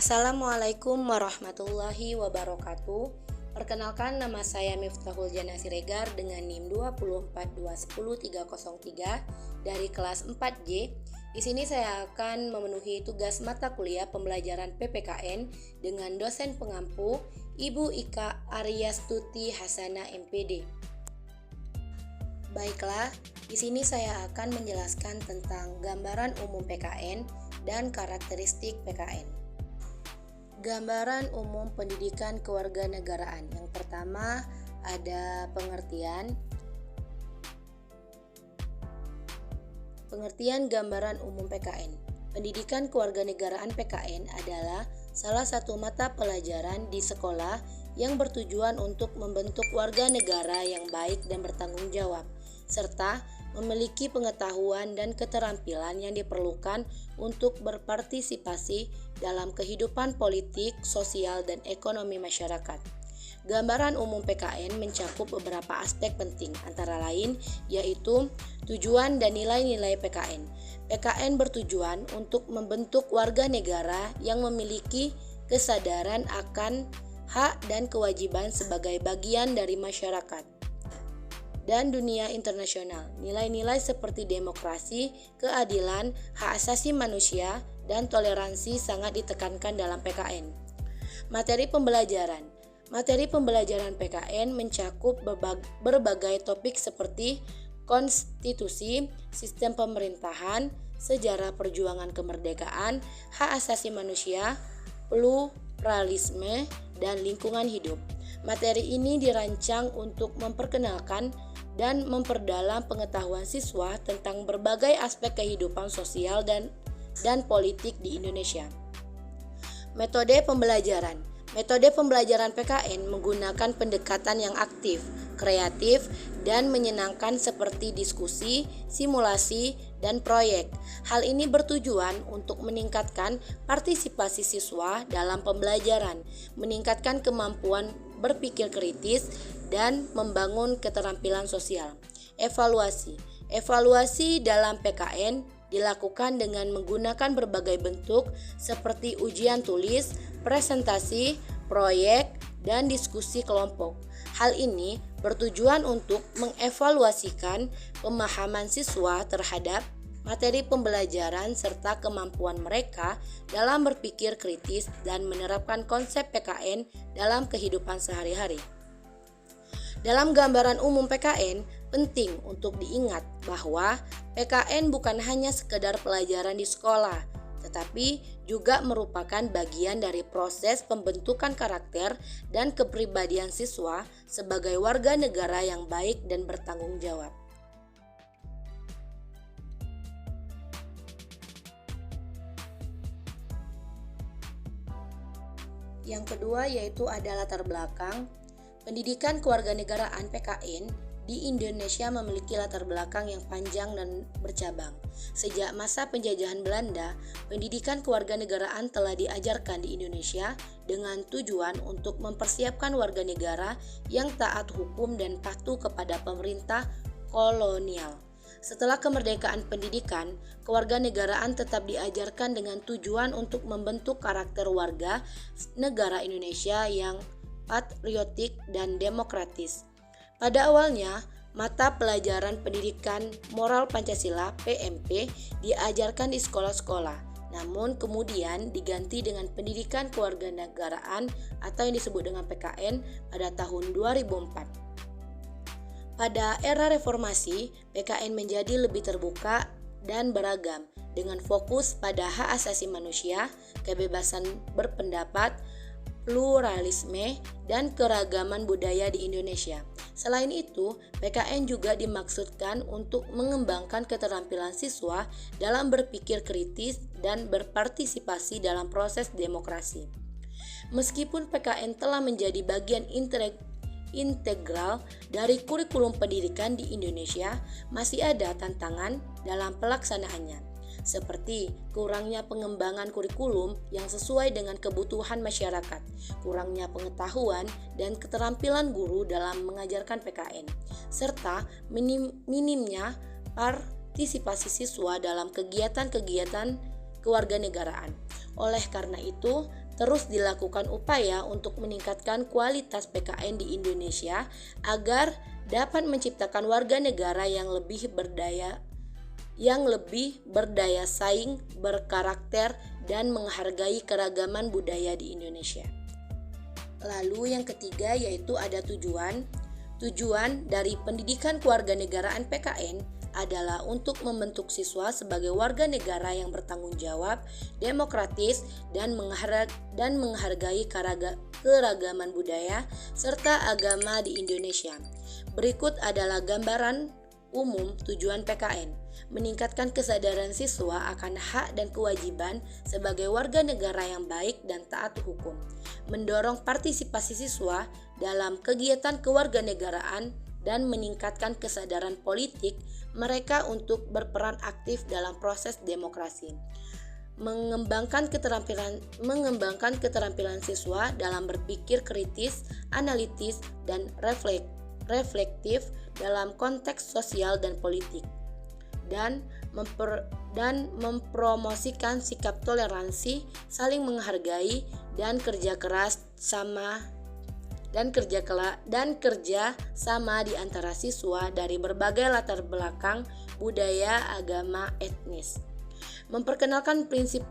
Assalamualaikum warahmatullahi wabarakatuh. Perkenalkan, nama saya Miftahul Jannah Siregar dengan NIM 242101303 dari kelas 4J. Di sini saya akan memenuhi tugas mata kuliah pembelajaran PPKN dengan dosen pengampu Ibu Ika Aryastuti Hasana MPD. Baiklah, di sini saya akan menjelaskan tentang gambaran umum PKN dan karakteristik PKN. Gambaran umum pendidikan kewarganegaraan. Yang pertama ada pengertian gambaran umum PKN. Pendidikan kewarganegaraan PKN adalah salah satu mata pelajaran di sekolah yang bertujuan untuk membentuk warga negara yang baik dan bertanggung jawab, serta memiliki pengetahuan dan keterampilan yang diperlukan untuk berpartisipasi dalam kehidupan politik, sosial, dan ekonomi masyarakat. Gambaran umum PKN mencakup beberapa aspek penting, antara lain yaitu tujuan dan nilai-nilai PKN. PKN bertujuan untuk membentuk warga negara yang memiliki kesadaran akan hak dan kewajiban sebagai bagian dari masyarakat dan dunia internasional. Nilai-nilai seperti demokrasi, keadilan, hak asasi manusia, dan toleransi sangat ditekankan dalam PKN. Materi pembelajaran. Materi pembelajaran PKN mencakup berbagai topik seperti konstitusi, sistem pemerintahan, sejarah perjuangan kemerdekaan, hak asasi manusia, pluralisme, dan lingkungan hidup. Materi ini dirancang untuk memperkenalkan dan memperdalam pengetahuan siswa tentang berbagai aspek kehidupan sosial dan politik di Indonesia. Metode pembelajaran. Metode pembelajaran PKN menggunakan pendekatan yang aktif, kreatif, dan menyenangkan seperti diskusi, simulasi, dan proyek. Hal ini bertujuan untuk meningkatkan partisipasi siswa dalam pembelajaran, meningkatkan kemampuan berpikir kritis, dan membangun keterampilan sosial. Evaluasi. Evaluasi dalam PKN dilakukan dengan menggunakan berbagai bentuk seperti ujian tulis, presentasi, proyek, dan diskusi kelompok. Hal ini bertujuan untuk mengevaluasikan pemahaman siswa terhadap materi pembelajaran serta kemampuan mereka dalam berpikir kritis dan menerapkan konsep PKN dalam kehidupan sehari-hari. Dalam gambaran umum PKN, penting untuk diingat bahwa PKN bukan hanya sekedar pelajaran di sekolah, tetapi juga merupakan bagian dari proses pembentukan karakter dan kepribadian siswa sebagai warga negara yang baik dan bertanggung jawab. Yang kedua yaitu ada latar belakang. Pendidikan kewarganegaraan PKN di Indonesia memiliki latar belakang yang panjang dan bercabang. Sejak masa penjajahan Belanda, pendidikan kewarganegaraan telah diajarkan di Indonesia dengan tujuan untuk mempersiapkan warga negara yang taat hukum dan patuh kepada pemerintah kolonial. Setelah kemerdekaan pendidikan, kewarganegaraan tetap diajarkan dengan tujuan untuk membentuk karakter warga negara Indonesia yang patriotik dan demokratis. Pada awalnya, mata pelajaran pendidikan moral Pancasila (PMP) diajarkan di sekolah-sekolah, namun kemudian diganti dengan pendidikan kewarganegaraan atau yang disebut dengan PKN pada tahun 2004. Pada era reformasi, PKN menjadi lebih terbuka dan beragam dengan fokus pada hak asasi manusia, kebebasan berpendapat, pluralisme, dan keragaman budaya di Indonesia. Selain itu, PKN juga dimaksudkan untuk mengembangkan keterampilan siswa dalam berpikir kritis dan berpartisipasi dalam proses demokrasi. Meskipun PKN telah menjadi bagian integral dari kurikulum pendidikan di Indonesia, masih ada tantangan dalam pelaksanaannya, seperti kurangnya pengembangan kurikulum yang sesuai dengan kebutuhan masyarakat, kurangnya pengetahuan dan keterampilan guru dalam mengajarkan PKN, serta minimnya partisipasi siswa dalam kegiatan-kegiatan kewarganegaraan. Oleh karena itu, terus dilakukan upaya untuk meningkatkan kualitas PKN di Indonesia agar dapat menciptakan warga negara yang lebih berdaya saing, berkarakter, dan menghargai keragaman budaya di Indonesia. Lalu yang ketiga yaitu ada tujuan. Tujuan dari pendidikan kewarganegaraan PKN adalah untuk membentuk siswa sebagai warga negara yang bertanggung jawab, demokratis, dan menghargai keragaman budaya serta agama di Indonesia. Berikut adalah gambaran umum tujuan PKN: meningkatkan kesadaran siswa akan hak dan kewajiban sebagai warga negara yang baik dan taat hukum, mendorong partisipasi siswa dalam kegiatan kewarganegaraan dan meningkatkan kesadaran politik mereka untuk berperan aktif dalam proses demokrasi, mengembangkan keterampilan siswa dalam berpikir kritis, analitis, dan reflektif dalam konteks sosial dan politik, dan mempromosikan sikap toleransi, saling menghargai, dan kerja sama di antara siswa dari berbagai latar belakang, budaya, agama, etnis. Memperkenalkan prinsip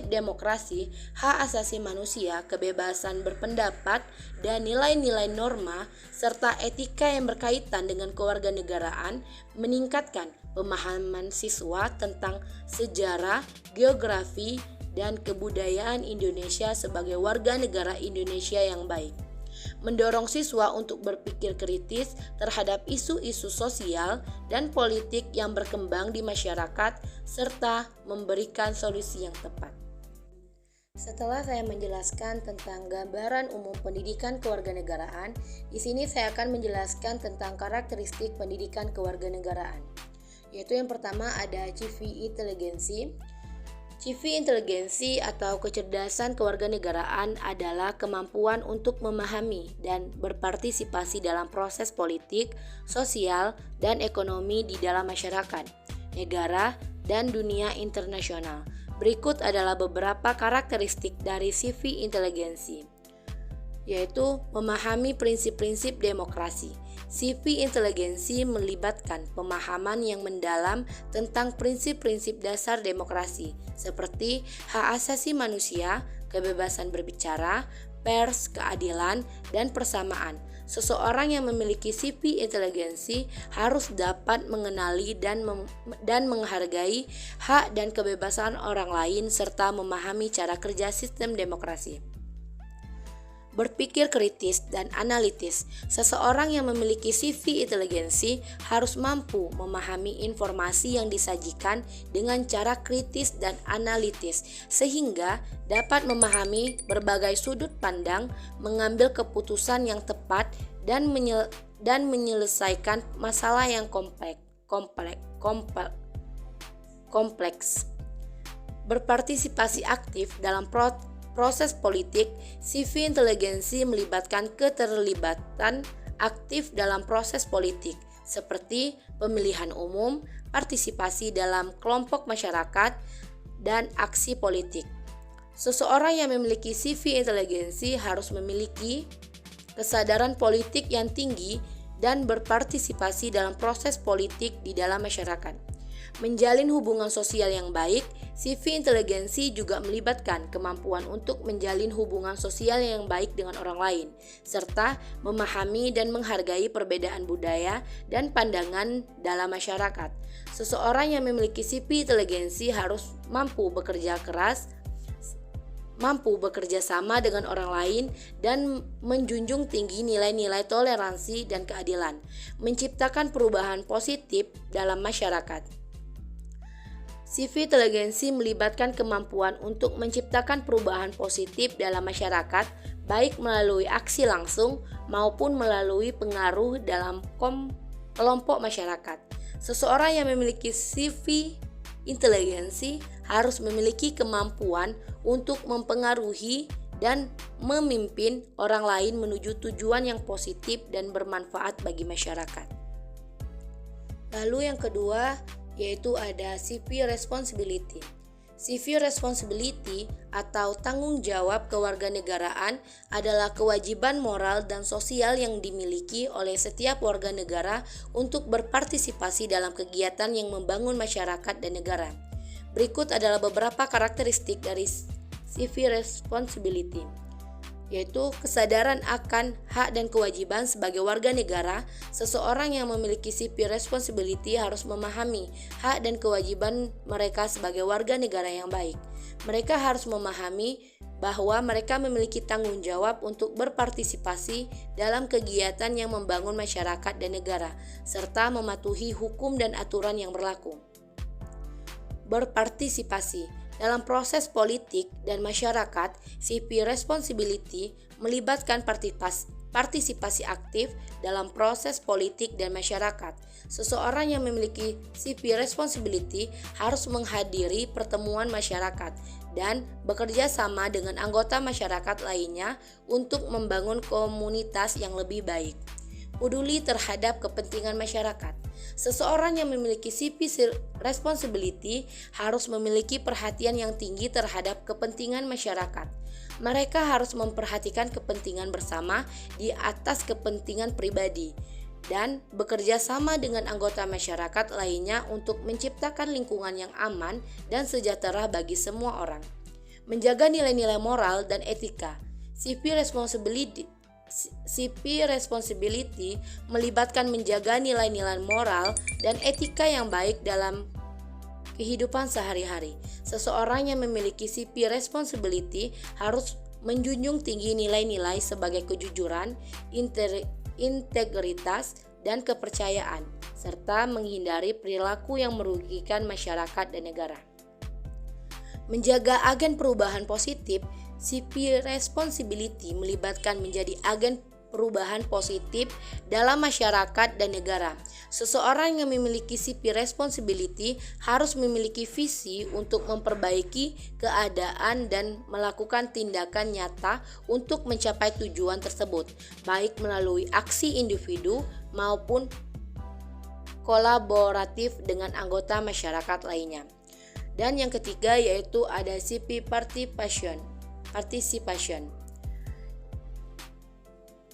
demokrasi, hak asasi manusia, kebebasan berpendapat, dan nilai-nilai norma serta etika yang berkaitan dengan kewarganegaraan, meningkatkan pemahaman siswa tentang sejarah, geografi, dan kebudayaan Indonesia sebagai warga negara Indonesia yang baik. Mendorong siswa untuk berpikir kritis terhadap isu-isu sosial dan politik yang berkembang di masyarakat serta memberikan solusi yang tepat. Setelah saya menjelaskan tentang gambaran umum pendidikan kewarganegaraan, di sini saya akan menjelaskan tentang karakteristik pendidikan kewarganegaraan. Yaitu yang pertama ada CV inteligensi. CV inteligensi atau kecerdasan kewarganegaraan adalah kemampuan untuk memahami dan berpartisipasi dalam proses politik, sosial, dan ekonomi di dalam masyarakat, negara, dan dunia internasional. Berikut adalah beberapa karakteristik dari CV inteligensi, yaitu memahami prinsip-prinsip demokrasi. CV inteligensi melibatkan pemahaman yang mendalam tentang prinsip-prinsip dasar demokrasi, seperti hak asasi manusia, kebebasan berbicara, pers, keadilan, dan persamaan. Seseorang yang memiliki CV inteligensi harus dapat mengenali dan menghargai hak dan kebebasan orang lain serta memahami cara kerja sistem demokrasi. Berpikir kritis dan analitis. Seseorang yang memiliki CV inteligensi harus mampu memahami informasi yang disajikan dengan cara kritis dan analitis sehingga dapat memahami berbagai sudut pandang, mengambil keputusan yang tepat dan menyelesaikan masalah yang kompleks. Berpartisipasi aktif dalam proses politik. CV inteligensi melibatkan keterlibatan aktif dalam proses politik seperti pemilihan umum, partisipasi dalam kelompok masyarakat, dan aksi politik. Seseorang yang memiliki CV inteligensi harus memiliki kesadaran politik yang tinggi dan berpartisipasi dalam proses politik di dalam masyarakat. Menjalin hubungan sosial yang baik. CV inteligensi juga melibatkan kemampuan untuk menjalin hubungan sosial yang baik dengan orang lain, serta memahami dan menghargai perbedaan budaya dan pandangan dalam masyarakat. Seseorang yang memiliki CV inteligensi harus mampu bekerja sama dengan orang lain, dan menjunjung tinggi nilai-nilai toleransi dan keadilan, menciptakan perubahan positif dalam masyarakat. CV inteligensi melibatkan kemampuan untuk menciptakan perubahan positif dalam masyarakat, baik melalui aksi langsung maupun melalui pengaruh dalam kelompok masyarakat. Seseorang yang memiliki CV inteligensi harus memiliki kemampuan untuk mempengaruhi dan memimpin orang lain menuju tujuan yang positif dan bermanfaat bagi masyarakat. Lalu yang kedua yaitu ada CV responsibility. Civil responsibility atau tanggung jawab kewarganegaraan adalah kewajiban moral dan sosial yang dimiliki oleh setiap warga negara untuk berpartisipasi dalam kegiatan yang membangun masyarakat dan negara. Berikut adalah beberapa karakteristik dari civil responsibility, yaitu kesadaran akan hak dan kewajiban sebagai warga negara. Seseorang yang memiliki civil responsibility harus memahami hak dan kewajiban mereka sebagai warga negara yang baik. Mereka harus memahami bahwa mereka memiliki tanggung jawab untuk berpartisipasi dalam kegiatan yang membangun masyarakat dan negara, serta mematuhi hukum dan aturan yang berlaku. Berpartisipasi dalam proses politik dan masyarakat, civil responsibility melibatkan partisipasi aktif dalam proses politik dan masyarakat. Seseorang yang memiliki civil responsibility harus menghadiri pertemuan masyarakat dan bekerja sama dengan anggota masyarakat lainnya untuk membangun komunitas yang lebih baik. Peduli terhadap kepentingan masyarakat. Seseorang yang memiliki civil responsibility harus memiliki perhatian yang tinggi terhadap kepentingan masyarakat. Mereka harus memperhatikan kepentingan bersama di atas kepentingan pribadi dan bekerja sama dengan anggota masyarakat lainnya untuk menciptakan lingkungan yang aman dan sejahtera bagi semua orang. Menjaga nilai-nilai moral dan etika. Civil responsibility melibatkan menjaga nilai-nilai moral dan etika yang baik dalam kehidupan sehari-hari. Seseorang yang memiliki civil responsibility harus menjunjung tinggi nilai-nilai sebagai kejujuran, integritas, dan kepercayaan, serta menghindari perilaku yang merugikan masyarakat dan negara. Menjaga agen perubahan positif. Civil responsibility melibatkan menjadi agen perubahan positif dalam masyarakat dan negara. Seseorang yang memiliki civil responsibility harus memiliki visi untuk memperbaiki keadaan dan melakukan tindakan nyata untuk mencapai tujuan tersebut, baik melalui aksi individu maupun kolaboratif dengan anggota masyarakat lainnya. Dan yang ketiga yaitu ada civil participation.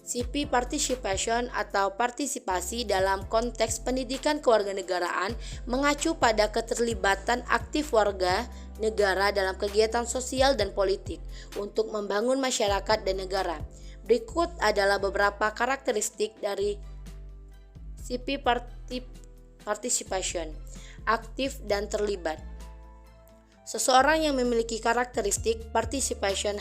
Civil participation atau partisipasi dalam konteks pendidikan kewarganegaraan mengacu pada keterlibatan aktif warga negara dalam kegiatan sosial dan politik untuk membangun masyarakat dan negara. Berikut adalah beberapa karakteristik dari civil participation: aktif dan terlibat. Seseorang yang memiliki karakteristik participation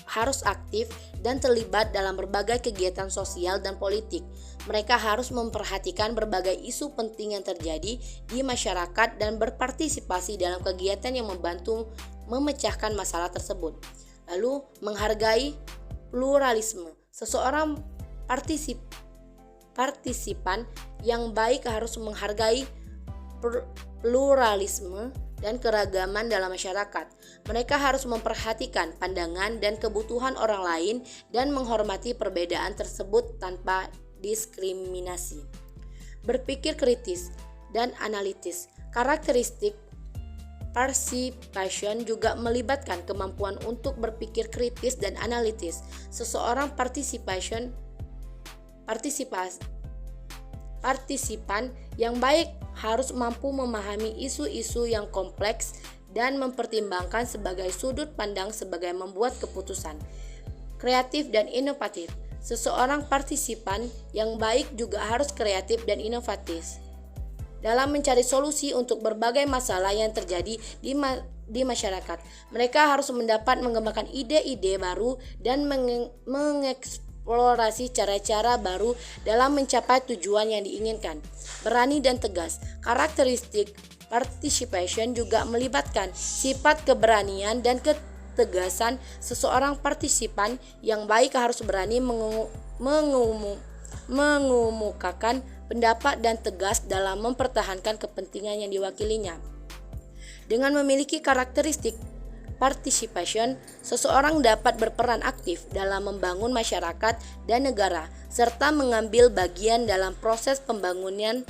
harus aktif dan terlibat dalam berbagai kegiatan sosial dan politik. Mereka harus memperhatikan berbagai isu penting yang terjadi di masyarakat dan berpartisipasi dalam kegiatan yang membantu memecahkan masalah tersebut. Lalu, menghargai pluralisme. Seseorang partisipan yang baik harus menghargai pluralisme dan keragaman dalam masyarakat. Mereka harus memperhatikan pandangan dan kebutuhan orang lain dan menghormati perbedaan tersebut tanpa diskriminasi. Berpikir kritis dan analitis. Karakteristik participation juga melibatkan kemampuan untuk berpikir kritis dan analitis. Seseorang partisipan yang baik harus mampu memahami isu-isu yang kompleks dan mempertimbangkan sebagai sudut pandang sebagai membuat keputusan. Kreatif dan inovatif. Seseorang partisipan yang baik juga harus kreatif dan inovatif dalam mencari solusi untuk berbagai masalah yang terjadi di masyarakat. Mereka harus mendapat mengembangkan ide-ide baru dan mengeksplorasi cara-cara baru dalam mencapai tujuan yang diinginkan. Berani dan tegas. Karakteristik participation juga melibatkan sifat keberanian dan ketegasan. Seseorang partisipan yang baik harus berani mengemukakan pendapat dan tegas dalam mempertahankan kepentingan yang diwakilinya. Dengan memiliki karakteristik participation, seseorang dapat berperan aktif dalam membangun masyarakat dan negara, serta mengambil bagian dalam proses pembangunan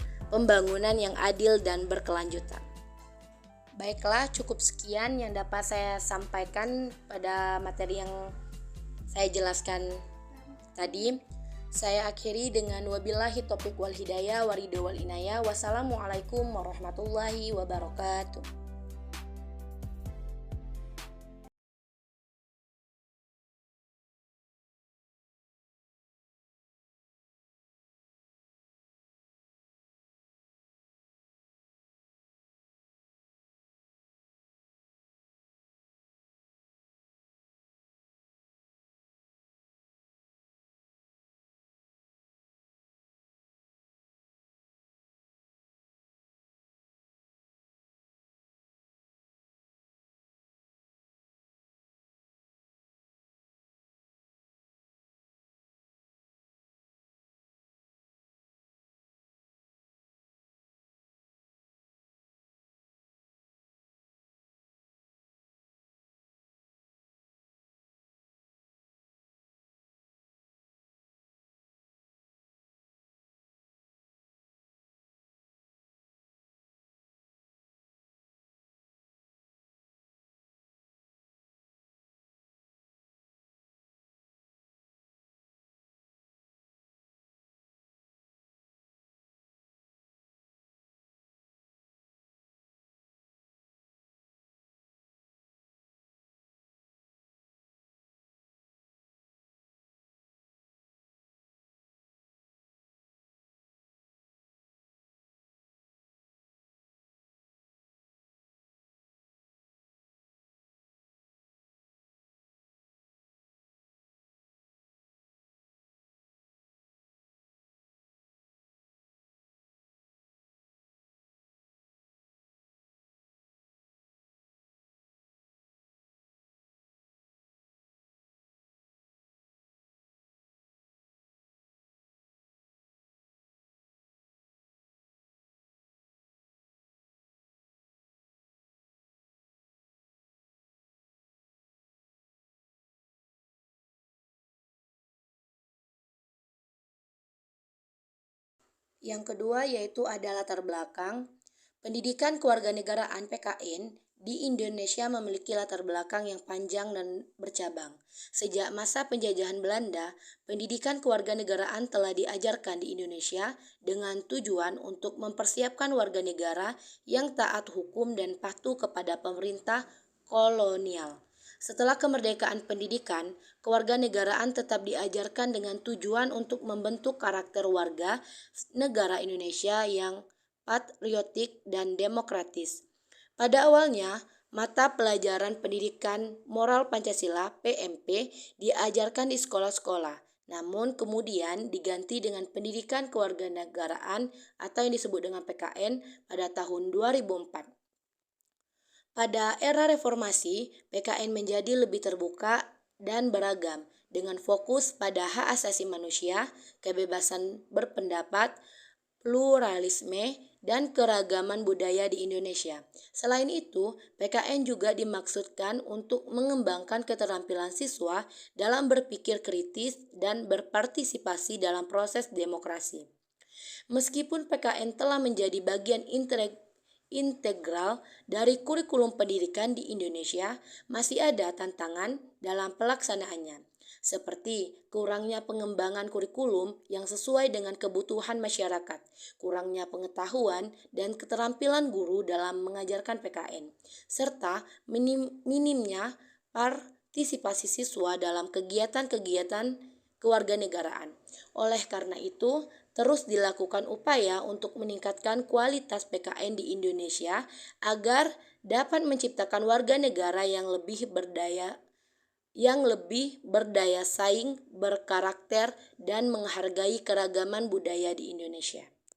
yang adil dan berkelanjutan. Baiklah, cukup sekian yang dapat saya sampaikan pada materi yang saya jelaskan tadi. Saya akhiri dengan wabillahi taufiq wal hidayah waridho wal inayah. Wassalamualaikum warahmatullahi wabarakatuh. Yang kedua yaitu ada latar belakang. Pendidikan kewarganegaraan (PKN) di Indonesia memiliki latar belakang yang panjang dan bercabang. Sejak masa penjajahan Belanda, pendidikan kewarganegaraan telah diajarkan di Indonesia dengan tujuan untuk mempersiapkan warga negara yang taat hukum dan patuh kepada pemerintah kolonial. Setelah kemerdekaan pendidikan, kewarganegaraan tetap diajarkan dengan tujuan untuk membentuk karakter warga negara Indonesia yang patriotik dan demokratis. Pada awalnya, mata pelajaran pendidikan moral Pancasila (PMP) diajarkan di sekolah-sekolah, namun kemudian diganti dengan pendidikan kewarganegaraan atau yang disebut dengan PKN pada tahun 2004. Pada era reformasi, PKN menjadi lebih terbuka dan beragam dengan fokus pada hak asasi manusia, kebebasan berpendapat, pluralisme, dan keragaman budaya di Indonesia. Selain itu, PKN juga dimaksudkan untuk mengembangkan keterampilan siswa dalam berpikir kritis dan berpartisipasi dalam proses demokrasi. Meskipun PKN telah menjadi bagian integral dari kurikulum pendidikan di Indonesia, masih ada tantangan dalam pelaksanaannya, seperti kurangnya pengembangan kurikulum yang sesuai dengan kebutuhan masyarakat, kurangnya pengetahuan dan keterampilan guru dalam mengajarkan PKN, serta minimnya partisipasi siswa dalam kegiatan-kegiatan kewarganegaraan. Oleh karena itu, terus dilakukan upaya untuk meningkatkan kualitas PKN di Indonesia agar dapat menciptakan warga negara yang lebih berdaya saing, berkarakter, dan menghargai keragaman budaya di Indonesia.